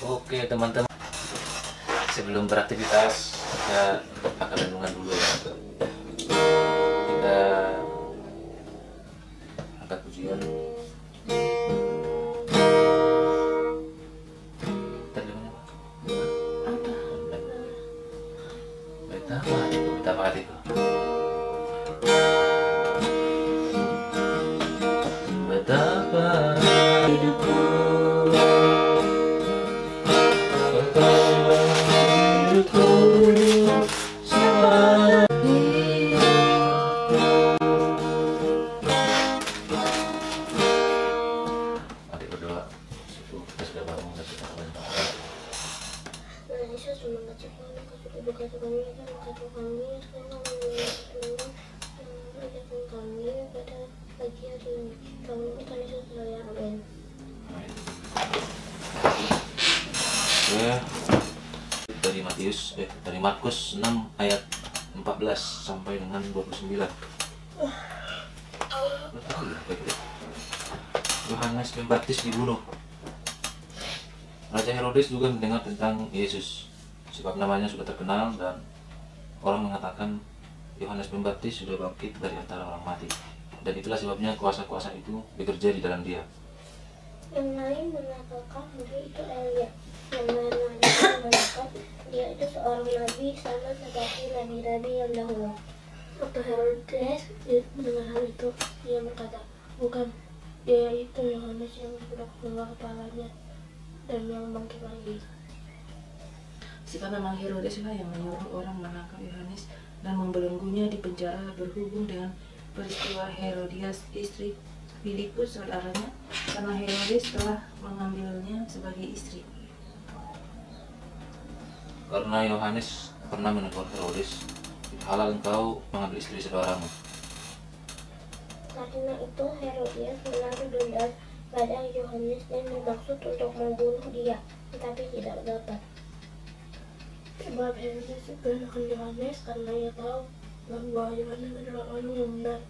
Oke teman-teman, sebelum beraktivitas kita akan renungan dulu ya. Kita angkat pujian. Terdengar apa? Betapa hatiku. Betapa hidupku. Adik berdoa, kita sudah bangun dan kita akan berdoa. Tuhan Yesus membaca kami, kasih berkata kami, dan berkata kami, sekarang ajarkan kami pada pagi hari ini. Kami Tuhan Yesus selalu amin. Ya, dari Markus 6 ayat 14 sampai dengan 29. Yohanes Pembaptis dibunuh. Raja Herodes juga mendengar tentang Yesus, sebab namanya sudah terkenal dan orang mengatakan Yohanes Pembaptis sudah bangkit dari antara orang mati. Dan itulah sebabnya kuasa-kuasa itu bekerja di dalam dia. Yang lain mengatakan dia itu Elia. Yang lain mengatakan dia itu seorang nabi sama seperti nabi-nabi yang dahulu. Waktu Herodes mendengar hal itu, dia berkata, bukan, dia itu Yohanes yang sudah keluar kepalanya dan yang bangkit lagi. Sebab memang Herodes lah yang menyuruh orang menangkap Yohanes dan membelenggunya di penjara berhubung dengan peristiwa Herodias istri Filipus saudaranya, karena Herodes telah mengambilnya sebagai istri. Karena Yohanes pernah menegur Herodes, halal engkau mengambil istri saudaramu. Karena itu Herodias menaruh dendam pada Yohanes dan bermaksud untuk membunuh dia, tetapi tidak dapat. Sebab Herodes menahan Yohanes karena ia tahu bahwa Yohanes adalah orang yang benar,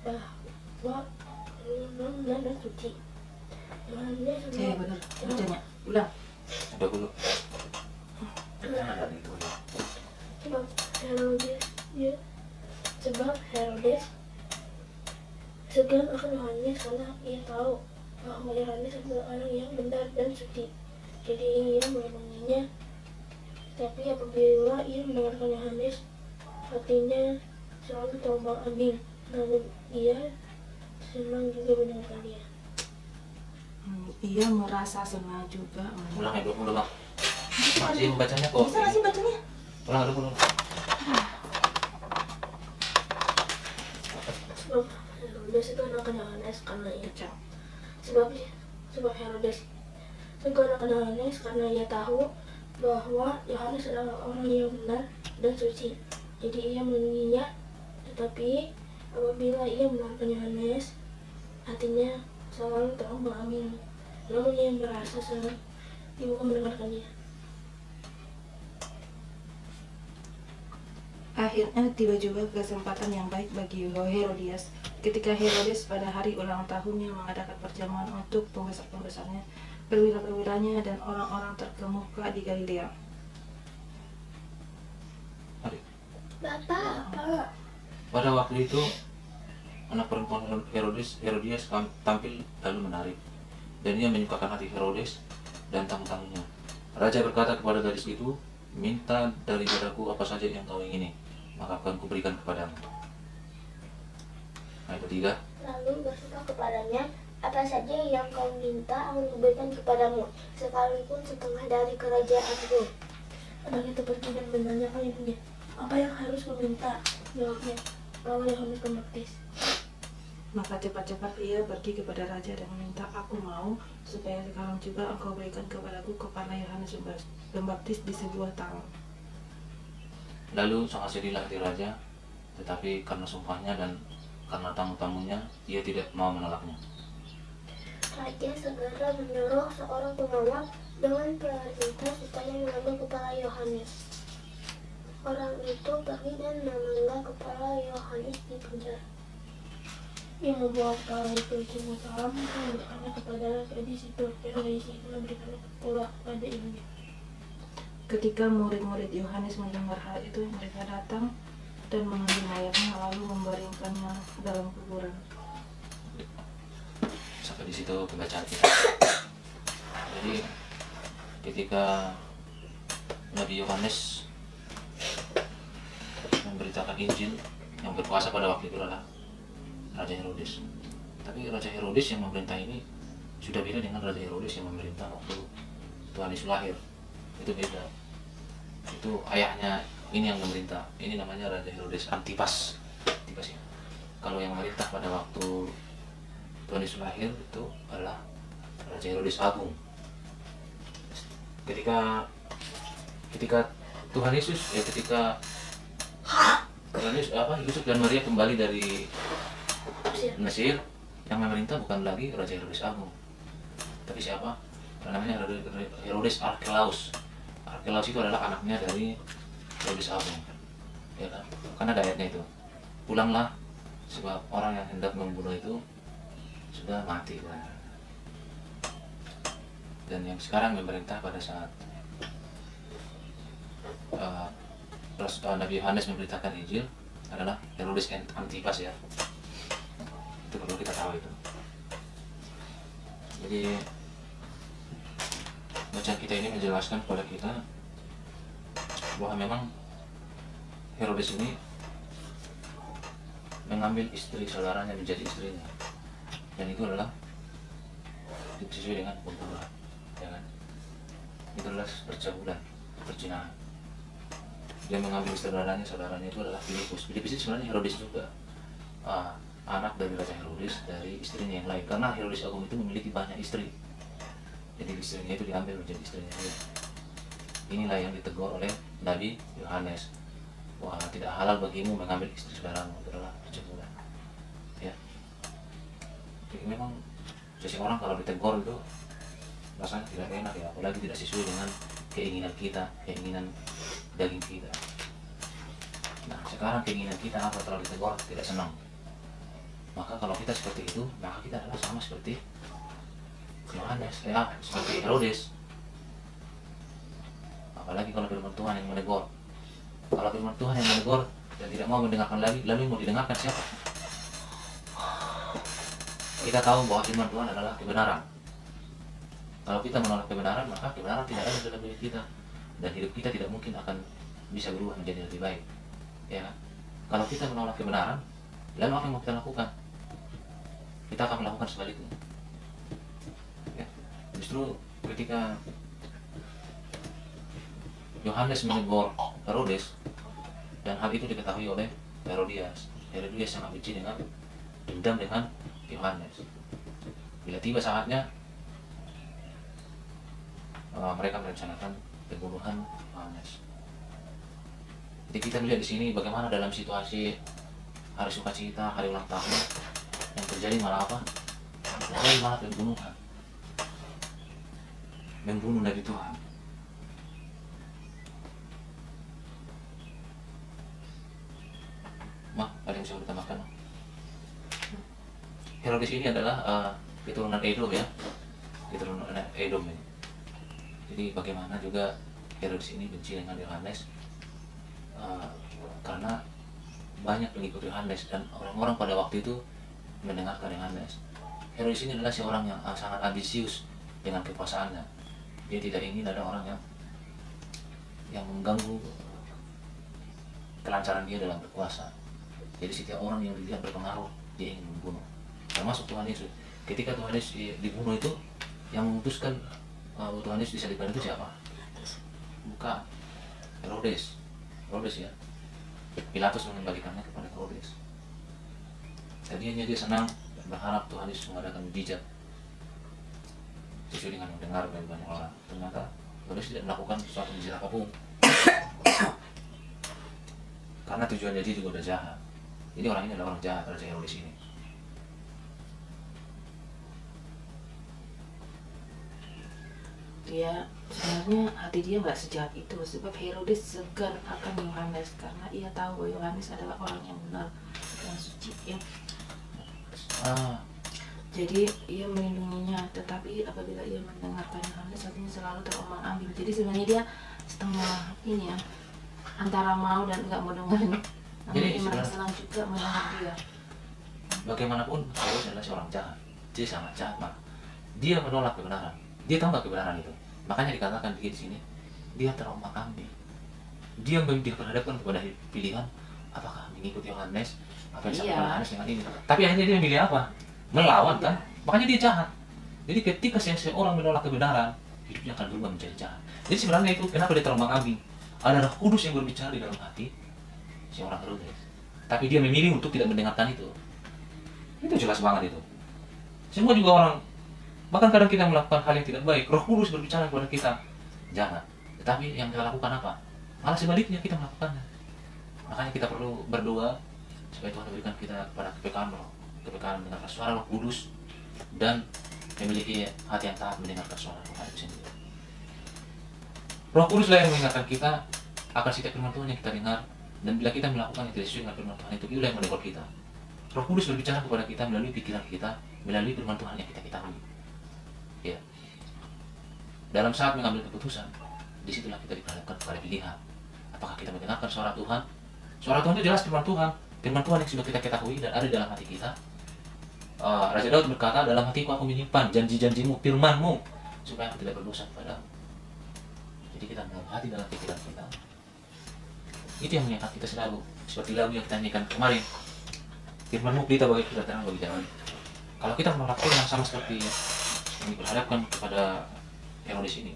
bahwa benar dan suci. Yohanes Benar, bacanya ulang. Udah dulu. Ada itu ya. Sebab Herodes segan akan Yohanes karena ia tahu bahwa Yohanes adalah orang yang benar dan suci. Jadi ia melindunginya. Tapi apabila ia mendengarkan Yohanes, hatinya selalu terombang-ambing. Namun ia senang juga mendengarkan dia. Ia merasa senang juga. Ulang ya, ulang. Masih membacanya kok. Bisa sih bacanya? Ulang dulu. Sebab Herodes itu anak Yohanes karena ia tahu. Sebab Herodes itu anak Yohanes karena ia tahu bahwa Yohanes adalah orang yang benar dan suci. Jadi ia melindunginya. Tetapi apabila ia mendengarkan Yohanes, hatinya selalu terombang-ambing. Namun ia merasa senang ibu mendengarkannya. Akhirnya tiba juga kesempatan yang baik bagi Herodias ketika Herodes pada hari ulang tahunnya mengadakan perjamuan untuk pembesar-pembesarnya, perwira-perwiranya, dan orang-orang terkemuka di Galilea. Bapak. Pada waktu itu anak perempuan Herodias tampil lalu menarik, dan ia menyukakan hati Herodes dan tamu-tamunya. Raja berkata kepada gadis itu, minta daripadaku apa saja yang kau ingini, maka akan kuberikan kepadamu. Ayat ketiga. Lalu berkata kepadanya, apa saja yang kau minta akan kuberikan kepadamu, sekalipun setengah dari kerajaanku. Anak itu pergi dan menanyakan ibunya, apa yang harus kau minta? Jawabnya, bahwa Yohanes Pembaptis. Maka cepat-cepat ia pergi kepada raja dan meminta, aku mau supaya sekarang juga engkau berikan kepadaku kepala Yohanes Pembaptis di sebuah tangan. Lalu sangat sedihlah hati raja, tetapi karena sumpahnya dan karena tamu-tamunya, ia tidak mau menolaknya. Raja segera menyuruh seorang pengawal dengan perintah supaya mengambil kepala Yohanes. Orang itu pergi dan mengambil kepala Yohanes di penjara. Ia membawa kepala itu ke Yerusalem dan meletakkannya kepada gadis itu. polisi itu memberikan ulah pada ibunya. Ketika murid-murid Yohanes mendengar hal itu, mereka datang dan mengambil mayatnya lalu membaringkannya dalam kuburan. Sampai di situ pembacaan kita. Jadi ketika Nabi Yohanes memberitakan Injil, yang berkuasa pada waktu itu adalah Raja Herodes. Tapi Raja Herodes yang memerintah ini sudah beda dengan Raja Herodes yang memerintah waktu Tuhan Yesus lahir. Itu beda. Itu ayahnya ini yang memerintah. Ini namanya Raja Herodes Antipas. Antipas ya. Kalau yang memerintah pada waktu Tuhan Yesus lahir itu adalah Raja Herodes Agung. Ketika Tuhan Yesus ketika Tuhan Yesus Yusuf dan Maria kembali dari Mesir, yang memerintah bukan lagi Raja Herodes Agung, tapi siapa? Namanya Herodes Archelaus. Archelaus itu adalah anaknya dari Herodes Agung, ya kan? Karena ada ayatnya itu, pulanglah sebab orang yang hendak membunuh itu sudah mati kan? Dan yang sekarang memerintah pada saat Nabi Yohanes memberitakan Injil adalah Herodes Antipas ya. Itu perlu kita tahu itu. Jadi bacaan kita ini menjelaskan kepada kita bahwa memang Herodes ini mengambil istri saudaranya menjadi istrinya, dan itu adalah sesuai dengan pembunuhan, ya kan? Itu adalah percabulan, perzinahan. Dia mengambil saudaranya itu adalah Filipus. Filipus itu sebenarnya Herodes juga, anak dari Raja Herodes dari istrinya yang lain, karena Herodes Agung itu memiliki banyak istri. Jadi istrinya itu diambil menjadi istrinya dia. Inilah yang ditegur oleh Nabi Yohanes. Wah, tidak halal bagimu mengambil istri saudaramu, itu adalah percabulan. Ya. Jadi memang seseorang kalau ditegur itu rasanya tidak enak ya, apalagi tidak sesuai dengan keinginan kita, keinginan daging kita. Nah, sekarang keinginan kita apa kalau ditegur tidak senang. Maka kalau kita seperti itu, maka kita adalah sama seperti Yohanes, seperti Herodes. Apalagi kalau firman Tuhan yang menegur. Kalau firman Tuhan yang menegur dan tidak mau mendengarkan lagi, lalu mau didengarkan siapa? Kita tahu bahwa firman Tuhan adalah kebenaran. Kalau kita menolak kebenaran, maka kebenaran tidak ada dalam diri kita, dan hidup kita tidak mungkin akan bisa berubah menjadi lebih baik. Ya, kalau kita menolak kebenaran, lalu apa yang mau kita lakukan? Kita akan melakukan sebaliknya. Ya, justru ketika Yohanes menegur Herodes, dan hal itu diketahui oleh Herodias. Herodias sangat benci dengan dendam dengan Yohanes. Bila tiba saatnya, mereka merencanakan pembunuhan Yohanes. Jadi kita melihat di sini bagaimana dalam situasi hari sukacita, hari ulang tahun, yang terjadi malah apa? Malah pembunuhan, membunuh Nabi Tuhan. Ada yang bisa ditambahkan? Herodes ini adalah keturunan Edom ya, keturunan Edom ini. Jadi bagaimana juga Herodes ini benci dengan Yohanes, karena banyak pengikut Yohanes dan orang-orang pada waktu itu mendengarkan Yohanes. Herodes ini adalah seorang yang sangat ambisius dengan kekuasaannya. Dia tidak ingin ada orang yang mengganggu kelancaran dia dalam berkuasa. Jadi setiap orang yang dilihat berpengaruh, dia ingin membunuh. Termasuk Tuhan Yesus. Ketika Tuhan Yesus dibunuh itu, yang memutuskan Tuhan Yesus disalibkan itu siapa? Bukan Herodes. Herodes ya. Pilatus mengembalikannya kepada Herodes. Tadinya dia senang dan berharap Tuhan Yesus mengadakan mujizat sesuai dengan mendengar dari banyak orang. Ternyata Herodes tidak melakukan sesuatu mujizat apapun. Karena tujuannya dia juga udah jahat. Jadi orang ini adalah orang jahat, Raja Herodes ini. Dia sebenarnya hati dia nggak sejahat itu, sebab Herodes segan akan Yohanes karena ia tahu bahwa Yohanes adalah orang yang benar dan suci ya. Jadi ia melindunginya, tetapi apabila ia mendengarkan Yohanes hatinya selalu terombang-ambing. Jadi sebenarnya dia setengah ini ya, antara mau dan nggak mau dengerin. Namun Jadi ia merasa sebenarnya- senang juga mendengar dia. Bagaimanapun Herodes adalah seorang jahat, dia sangat jahat, Mak. Dia menolak kebenaran, dia tahu nggak kebenaran itu. Makanya dikatakan di sini dia terombang-ambing. Dia diperhadapkan kepada pilihan apakah mengikuti Yohanes, apa yang disampaikan Iya. Yohanes dengan ini. Tapi akhirnya dia memilih apa? Melawan kan? Makanya dia jahat. Jadi ketika seseorang menolak kebenaran, hidupnya akan berubah menjadi jahat. Jadi sebenarnya itu kenapa dia terombang-ambing? Ada Roh Kudus yang berbicara di dalam hati seorang Herodes. Tapi dia memilih untuk tidak mendengarkan itu. Itu jelas banget itu. Semua juga orang, bahkan kadang kita melakukan hal yang tidak baik, Roh Kudus berbicara kepada kita, jangan. Tetapi yang kita lakukan apa? Malah sebaliknya kita melakukannya. Makanya kita perlu berdoa supaya Tuhan berikan kita kepada kepekaan roh, kepekaan mendengar suara Roh Kudus dan memiliki hati yang taat mendengarkan suara Tuhan itu sendiri. Roh Kudus lah yang mengingatkan kita akan setiap firman Tuhan yang kita dengar, dan bila kita melakukan yang tidak sesuai dengan firman Tuhan itu, itulah yang menegur kita. Roh Kudus berbicara kepada kita melalui pikiran kita, melalui firman Tuhan yang kita ketahui. Ya. Dalam saat mengambil keputusan, disitulah kita diperhadapkan kepada pilihan. Apakah kita mendengarkan suara Tuhan? Suara Tuhan itu jelas firman Tuhan. Firman Tuhan yang sudah kita ketahui dan ada di dalam hati kita. Raja Daud berkata, dalam hatiku aku menyimpan janji-janjimu, firmanmu, supaya aku tidak berdosa kepadamu. Jadi kita menghati dalam pikiran kita. Itu yang mengingat kita selalu. Seperti lagu yang kita nyanyikan kemarin. Firmanmu pelita bagi kita, terang bagi jalan. Kalau kita menolak firman sama seperti yang diperhadapkan kepada Herodes ini,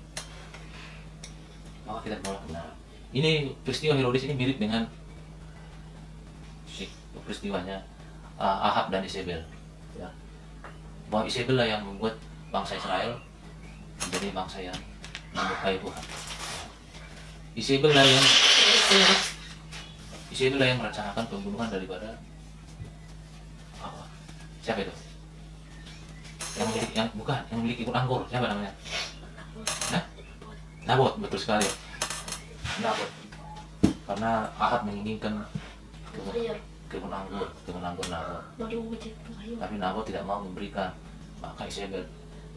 maka kita menolak kebenaran. Ini peristiwa Herodes ini mirip dengan peristiwanya Ahab dan Isabel. Ya. Bahwa Isabel lah yang membuat bangsa Israel menjadi bangsa yang menyukai Tuhan. Isabel lah yang merencanakan pembunuhan daripada apa? Siapa itu? Yang memiliki kebun anggur, siapa namanya? Nah? Nabot, betul sekali. Nabot. Karena Ahab menginginkan kebun anggur Nabot. Tapi Nabot tidak mau memberikan. Maka Isabel,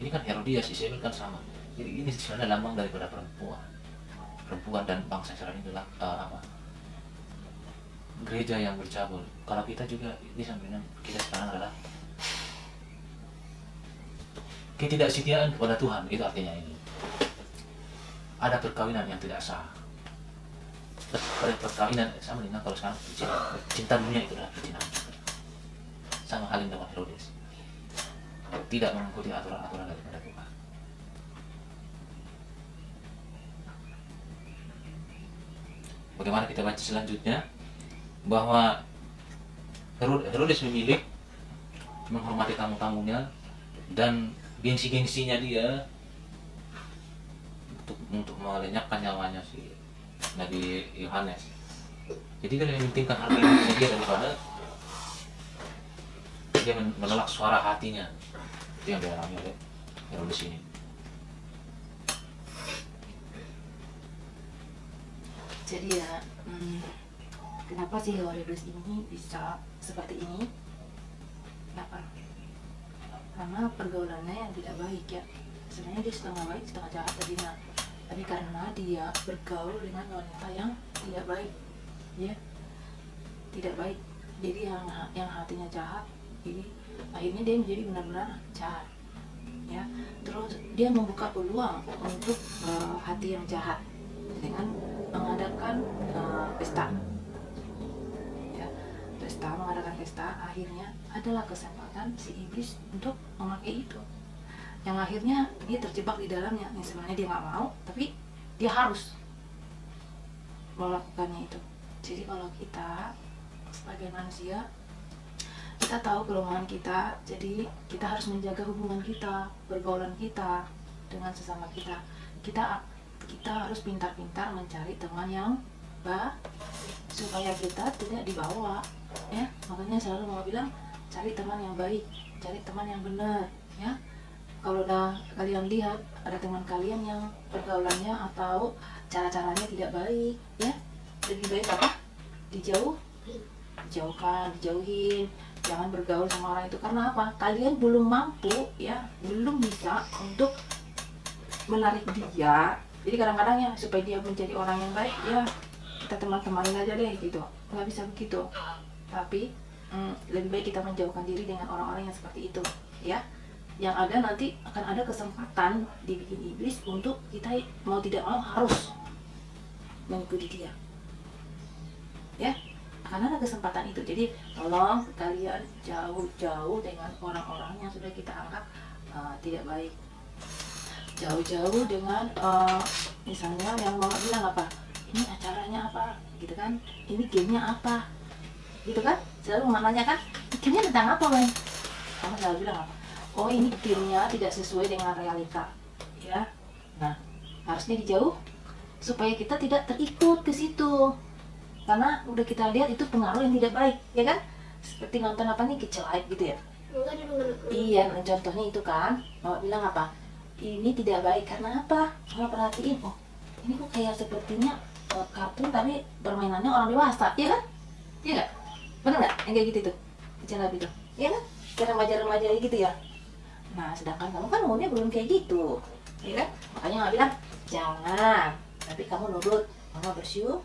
ini kan Herodias, Isabel kan sama. Jadi ini sebenarnya lambang daripada perempuan dan bangsa Israel ini adalah gereja yang bercabul. Kalau kita juga ini sampainya kita sekarang adalah ketidaksetiaan kepada Tuhan. Itu artinya ini ada perkawinan yang tidak sah. Perkawinan sama dengan kalau sekarang cinta dunia itu adalah percintaan. Sama halnya dengan Herodes, tidak mengikuti aturan-aturan daripada Tuhan. Bagaimana kita baca selanjutnya bahwa Herodes memilih menghormati tamu-tamunya dan gengsi-gengsinya dia untuk melenyapkan nyawanya si Nabi Yohanes. Jadi dia mementingkan harga dirinya dia daripada dia menolak suara hatinya. Itu yang dialami oleh Herodes ini. Jadi ya, kenapa sih Herodes ini bisa seperti ini? Kenapa? Karena pergaulannya yang tidak baik ya. Sebenarnya dia setengah baik, setengah jahat tadinya. Tapi karena dia bergaul dengan wanita yang tidak baik, ya, tidak baik. Jadi yang hatinya jahat, jadi akhirnya dia menjadi benar-benar jahat, ya. Terus dia membuka peluang untuk hati yang jahat dengan mengadakan pesta, ya, mengadakan pesta. Akhirnya adalah kesempatan si iblis untuk memakai itu, yang akhirnya dia terjebak di dalamnya. Yang sebenarnya dia nggak mau, tapi dia harus melakukannya itu. Jadi kalau kita sebagai manusia, kita tahu kelemahan kita, jadi kita harus menjaga hubungan kita, pergaulan kita dengan sesama kita. Kita harus pintar-pintar mencari teman yang baik supaya kita tidak dibawa, ya. Makanya selalu mau bilang cari teman yang baik, cari teman yang benar, ya. Kalau udah kalian lihat ada teman kalian yang pergaulannya atau cara-caranya tidak baik, ya, lebih baik apa? Dijauhin. jangan bergaul sama orang itu. Karena apa? Kalian belum mampu ya, belum bisa untuk menarik dia. Jadi kadang-kadang ya supaya dia menjadi orang yang baik ya kita teman-temanin aja deh gitu. Nggak bisa begitu. Tapi lebih baik kita menjauhkan diri dengan orang-orang yang seperti itu ya. Yang ada nanti akan ada kesempatan dibikin iblis untuk kita mau tidak mau harus mengikuti dia ya, karena ada kesempatan itu. Jadi tolong kalian jauh-jauh dengan orang-orang yang sudah kita anggap tidak baik. Jauh-jauh dengan misalnya yang mau bilang apa, ini acaranya apa gitu kan, ini gamenya apa gitu kan, selalu menanyakan gamenya tentang apa men, kamu selalu bilang apa, oh ini gamenya tidak sesuai dengan realita ya. Nah harusnya dijauh supaya kita tidak terikut ke situ, karena udah kita lihat itu pengaruh yang tidak baik ya kan, seperti nonton apa nih Kecil Aib gitu ya. Iya, contohnya itu kan mama bilang apa, ini tidak baik karena apa, mama perhatiin, oh ini kok kayak sepertinya kartun tapi permainannya orang dewasa ya kan, iya nggak, benar nggak yang kayak gitu tuh Kecil Aib itu ya kan, kayak remaja-remaja gitu ya. Nah sedangkan kamu kan umurnya belum kayak gitu ya kan, makanya mama bilang jangan, tapi kamu nurut mama bersyukur.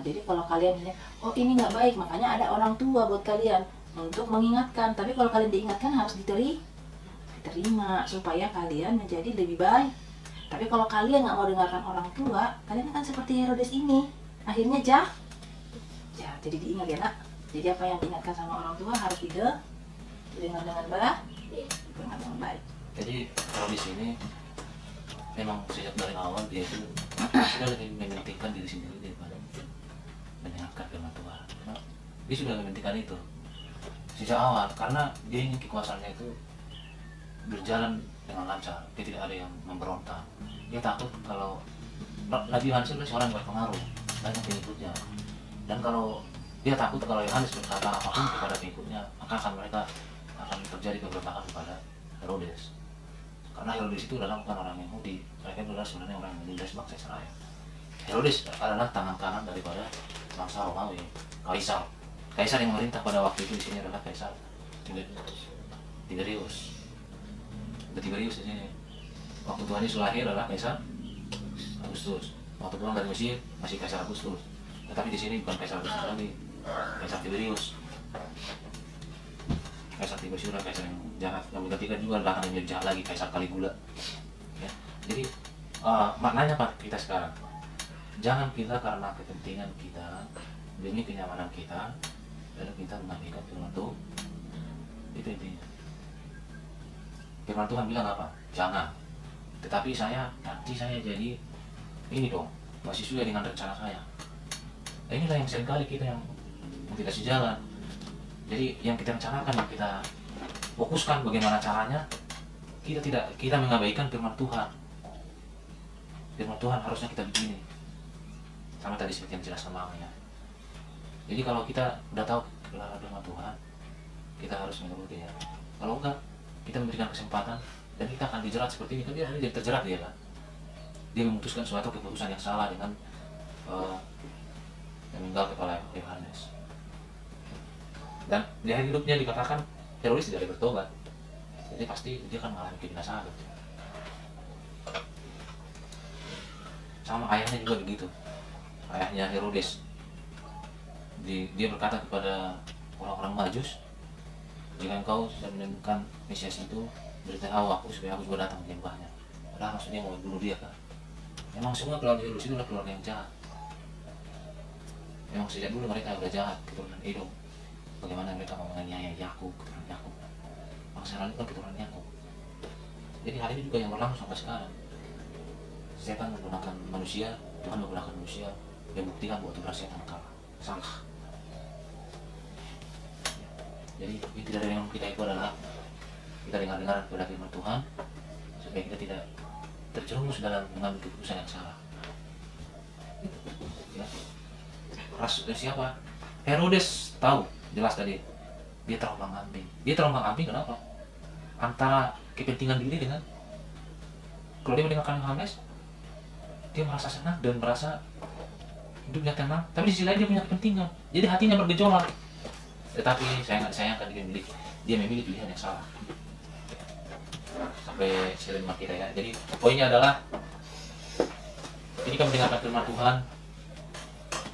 Jadi kalau kalian bilang, oh ini nggak baik, makanya ada orang tua buat kalian untuk mengingatkan. Tapi kalau kalian diingatkan harus diterima supaya kalian menjadi lebih baik. Tapi kalau kalian nggak mau dengarkan orang tua, kalian akan seperti Herodes ini, akhirnya jadi diingat ya nak. Jadi apa yang diingatkan sama orang tua harus didengar dengan baik. Jadi kalau di sini memang sejak dari awal dia itu sudah lebih mementingkan diri sendiri daripada mendengarkan firman Tuhan. Nah, dia sudah mementingkan itu sejak awal karena dia ingin kekuasaannya itu berjalan dengan lancar. Dia tidak ada yang memberontak. Dia takut kalau Nabi Yohanes adalah seorang yang berpengaruh, banyak pengikutnya. Dan kalau dia takut kalau Yohanes berkata apapun kepada pengikutnya, maka mereka akan terjadi pemberontakan kepada Herodes. Karena Herodes itu adalah bukan orang Yahudi, mereka adalah sebenarnya orang yang menindas bangsa Israel. Herodes adalah tangan kanan daripada bangsa Romawi, Kaisar. Kaisar yang memerintah pada waktu itu di sini adalah Kaisar Tiberius. Tiberius di sini. Waktu Tuhan Yesus lahir adalah Kaisar Agustus. Waktu pulang dari Mesir masih Kaisar Agustus. Tetapi di sini bukan Kaisar Agustus lagi, Kaisar Tiberius. Kaisar Tiberius adalah kaisar yang jahat, yang menggantikan juga adalah yang lebih jahat lagi, Kaisar Caligula ya. Jadi maknanya Pak, kita sekarang jangan kita karena kepentingan kita demi kenyamanan kita lalu kita mengabaikan firman Tuhan. Itu intinya. Firman Tuhan bilang apa? Jangan. Tetapi nanti saya jadi ini dong, masih sesuai dengan rencana saya. Nah, inilah yang seringkali kita yang tidak sejalan. Jadi yang kita rencanakan, yang kita fokuskan bagaimana caranya, kita mengabaikan firman Tuhan. Firman Tuhan harusnya kita begini. Sama tadi seperti yang dijelaskan mamanya. Jadi kalau kita udah tahu firman Tuhan, kita harus mengikuti ya. Kalau enggak, kita memberikan kesempatan dan kita akan dijerat seperti ini. Kan dia jadi terjerat dia kan. Dia memutuskan suatu keputusan yang salah dengan meninggal kepala Yohanes. Dan di akhir hidupnya dikatakan Herodes tidak ada bertobat. Jadi pasti dia akan mengalami kebinasaan. Sama ayahnya juga begitu. Ayahnya Herodes, dia berkata kepada orang-orang Majus, jika engkau sudah menemukan Mesias itu, beritahu aku supaya aku juga datang menyembahnya. Padahal maksudnya mau bunuh dia kan. Memang semua keluarga Herodes itu adalah keluarga yang jahat. Memang sejak dulu mereka sudah jahat, keturunan Edom. Bagaimana mereka mau menganiaya Yakub, keturunan Yakub. Bangsa Israel itu kan keturunan Yakub. Jadi hal ini juga yang berlangsung sampai sekarang. Setan menggunakan manusia, Tuhan menggunakan manusia, yang buktikan bahwa Tuhan setan kalah, salah. Jadi inti dari yang kita itu adalah kita dengar-dengar kepada firman Tuhan supaya kita tidak terjerumus dalam mengambil keputusan yang salah. Ya. Siapa? Herodes tahu jelas tadi dia terombang-ambing. Dia terombang-ambing kenapa? Antara kepentingan diri dengan kalau dia mendengarkan Yohanes, dia merasa senang dan merasa hidupnya tenang. Tapi di sisi lain dia punya kepentingan. Jadi hatinya bergejolak. Tetapi saya nggak disayangkan dia memilih pilihan yang salah. Sampai sering kita ya. Jadi poinnya adalah ketika mendengarkan firman Tuhan,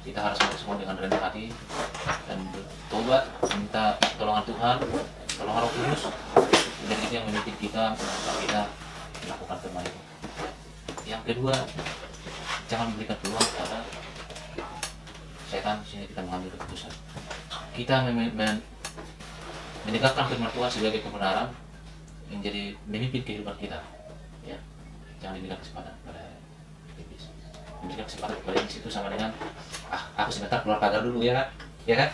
kita harus merespon dengan rendah hati dan bertobat, minta pertolongan Tuhan, pertolongan Roh Kudus, dan itu yang memimpin kita melakukan firman itu. Yang kedua, jangan memberikan peluang kepada setan sehingga kita mengambil keputusan. Kita menegakkan firman Tuhan sebagai kebenaran yang jadi memimpin kehidupan kita. Ya, jangan diberikan kesempatan pada iblis. Memberikan kesempatan kepada iblis itu sama dengan aku sebentar keluar pagar dulu ya kan? Ya kan?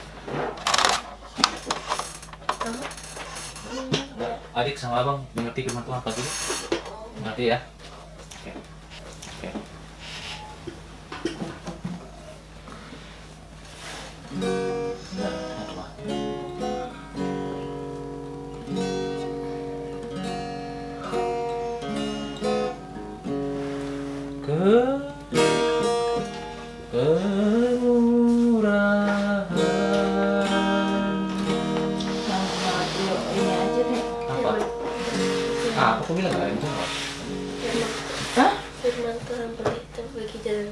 Adik sama abang mengerti firman Tuhan pagi ini? Mengerti ya? Oke. Oke. Aku bilang gak ada yang jawab. Hah? Firman Tuhan berita bagi jalan.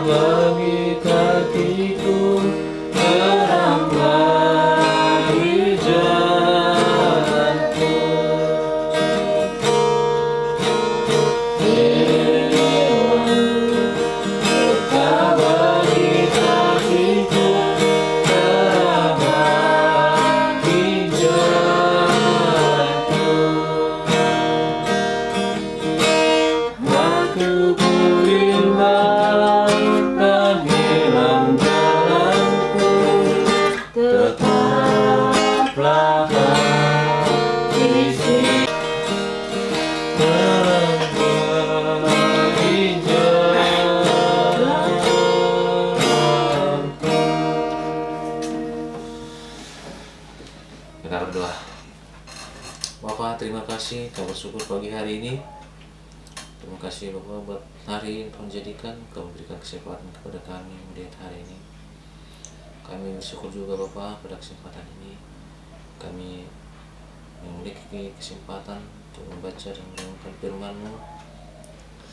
Bagi kakiku terang bagi jalanku. Kita berdoa. Bapak, terima kasih Kau bersyukur pagi hari ini. Terima kasih Bapak buat hari yang Kau jadikan, Kau memberikan kesempatan kepada kami melihat hari ini. Kami bersyukur juga Bapak pada kesempatan ini. Kami memiliki kesempatan untuk membaca dan merenungkan firman-Mu.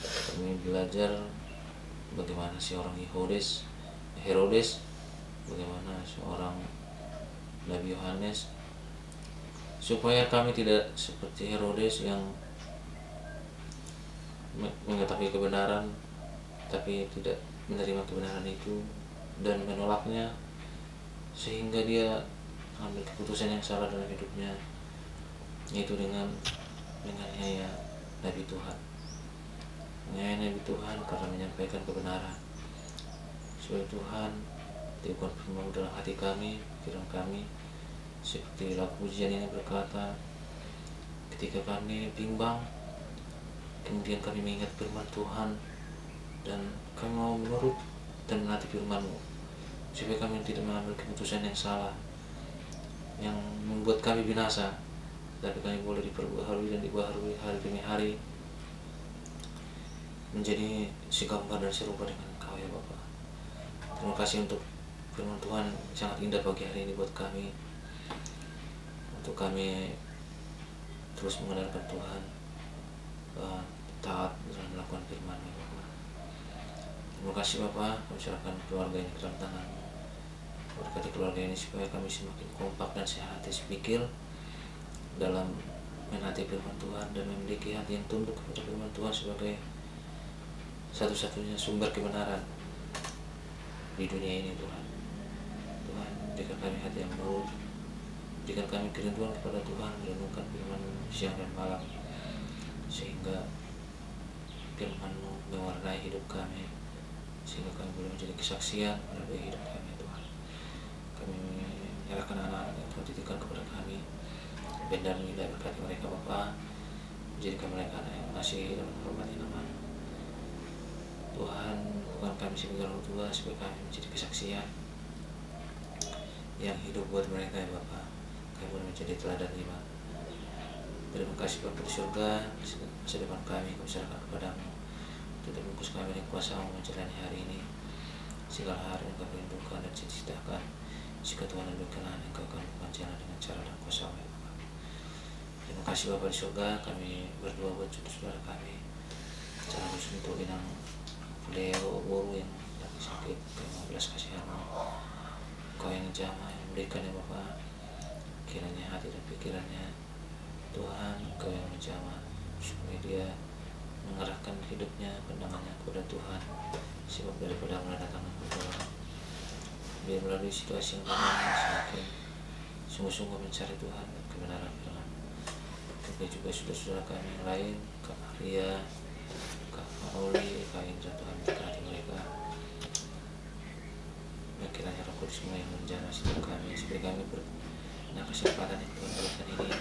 Kami belajar bagaimana seorang Herodes, bagaimana seorang Nabi Yohanes, supaya kami tidak seperti Herodes yang mengetahui kebenaran tapi tidak menerima kebenaran itu dan menolaknya, sehingga dia mengambil keputusan yang salah dalam hidupnya, yaitu dengan menganiaya Nabi Tuhan. Menganiaya Nabi Tuhan karena menyampaikan kebenaran. Supaya Tuhan tiupkan firman dalam hati kami, pikiran kami, seperti lagu pujian ini berkata, ketika kami bimbang, kemudian kami mengingat firman Tuhan dan kami mau menurut dan menaati firman-Mu, supaya kami tidak mengambil keputusan yang salah yang membuat kami binasa, tapi kami boleh diperbaharui dan dibaharui hari demi hari menjadi segambar dan serupa dengan Engkau ya Bapak. Terima kasih untuk firman Tuhan sangat indah pagi hari ini buat kami, untuk kami terus mengandalkan Tuhan, taat dan melakukan firman ya Bapak. Terima kasih Bapak, kami serahkan keluarga ini ke dalam tangan-Mu. Berkati keluarga ini supaya kami semakin kompak dan sehati sepikir dalam menghati firman Tuhan dan memiliki hati yang tunduk kepada firman Tuhan sebagai satu-satunya sumber kebenaran di dunia ini Tuhan. Tuhan, berikan kami hati yang nurut, berikan kami kerinduan kepada Tuhan, merenungkan firman siang dan malam, sehingga firman-Mu mewarnai hidup kami, sehingga kami boleh menjadi kesaksian melalui hidup kami Tuhan. Kami menyerahkan anak-anak yang Tuhan titipkan kepada kami, dan nilai berkati mereka Bapa, menjadikan mereka anak yang mengasihi dan menghormati nama-Mu Tuhan. Bukan kami sebagai orang tua, supaya kami menjadi kesaksian yang hidup buat mereka ya Bapa. Kami boleh menjadi teladan iman. Terima kasih Bapa di surga, masa depan kami serahkan kepada-Mu. Tidak bungkus kami dengan kuasa-Mu menjalani hari ini. Segala hal yang kami rindukan dan cita-citakan, jika Tuhan lebih berkenan, Engkau akan lakukan jalan dengan cara dan kuasa-Mu ya Bapa. Terima kasih Bapa di surga, kami berdoa buat saudara kami. Jangan khusus untuk Inang Leo Boru yang lagi sakit, kami mau belas kasihan-Mu. Engkau yang jamah, yang memberikan ya Bapa. Kiranya hati dan pikirannya Tuhan, Engkau yang menjamah, supaya dia mengerahkan hidupnya, pandangannya kepada Tuhan. Sebab daripada mendatangkan pertolongan, biar melalui situasi yang benar, semakin sungguh-sungguh mencari Tuhan dan kebenaran firman. Juga saudara-saudara kami yang lain, Kak Maria, Kak Mauli, Kak Indra, Tuhan berkati mereka. Dan kiranya Roh Kudus yang menjamah setiap kami, supaya kami punya kesempatan yang Tuhan berikan ini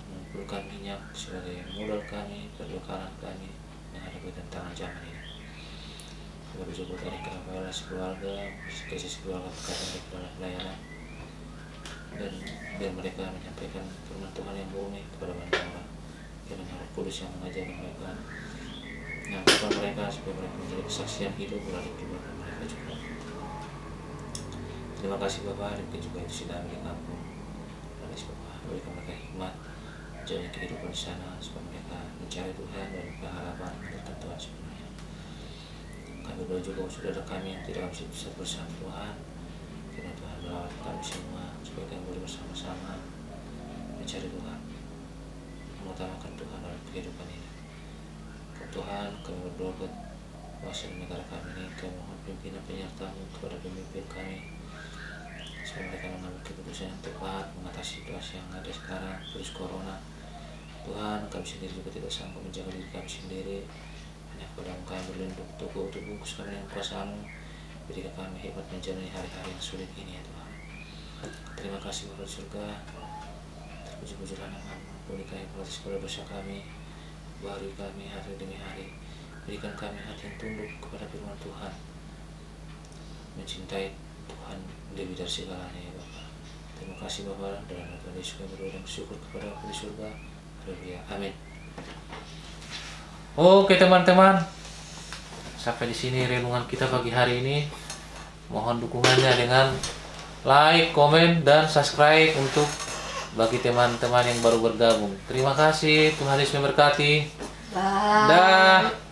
mengumpulkan minyak sebagai modal kami, perbekalan kami menghadapi tantangan zaman ini. Kita bersyukur dari kepada keluarga, kasih keluarga berkaitan dengan pelayanan, dan biar mereka menyampaikan firman Tuhan yang murni kepada banyak orang. Kiranya Roh Kudus yang mengajari mereka, menyampaikan mereka supaya mereka menjadi kesaksian hidup melalui keluarga mereka juga. Terima kasih Bapak, dan juga itu sudah milik kampung. Terima kasih Bapak, berikan mereka hikmat jalan kehidupan di sana, supaya mereka mencari Tuhan dan berharapan tentang Tuhan sebenarnya. Kami berdoa juga untuk saudara kami yang tidak bisa bersama Tuhan. Kiranya Tuhan merawat kami semua, supaya kami boleh bersama-sama mencari Tuhan, mengutamakan Tuhan dalam kehidupan ini. Tuhan, kami berdoa buat kuasa di negara kami ini. Kami mohon pimpinan penyerta-Mu kepada pemimpin kami, supaya mereka mengambil keputusan yang tepat mengatasi situasi yang ada sekarang, virus corona. Tuhan, kami sendiri juga tidak sanggup menjaga diri kami sendiri. Hanya kepada-Mu kami berlindung, untuk bungkus kami dengan kuasa-Mu. Berikan kami hebat menjalani hari-hari yang sulit ini ya Tuhan. Terima kasih Bapa di surga. Terpuji-pujilah nama-Mu. Ampuni kami protes kepada dosa kami, bahari kami hari demi hari. Berikan kami hati yang tunduk kepada firman Tuhan, mencintai Tuhan lebih dari segalanya ya Bapa. Terima kasih Bapa, dalam nama Tuhan Yesus kami berdoa dan bersyukur kepada Bapa di surga. Haleluya. Amin. Oke teman-teman, sampai di sini renungan kita pagi hari ini. Mohon dukungannya dengan like, komen, dan subscribe untuk bagi teman-teman yang baru bergabung. Terima kasih, Tuhan Yesus memberkati. Bye. Dah.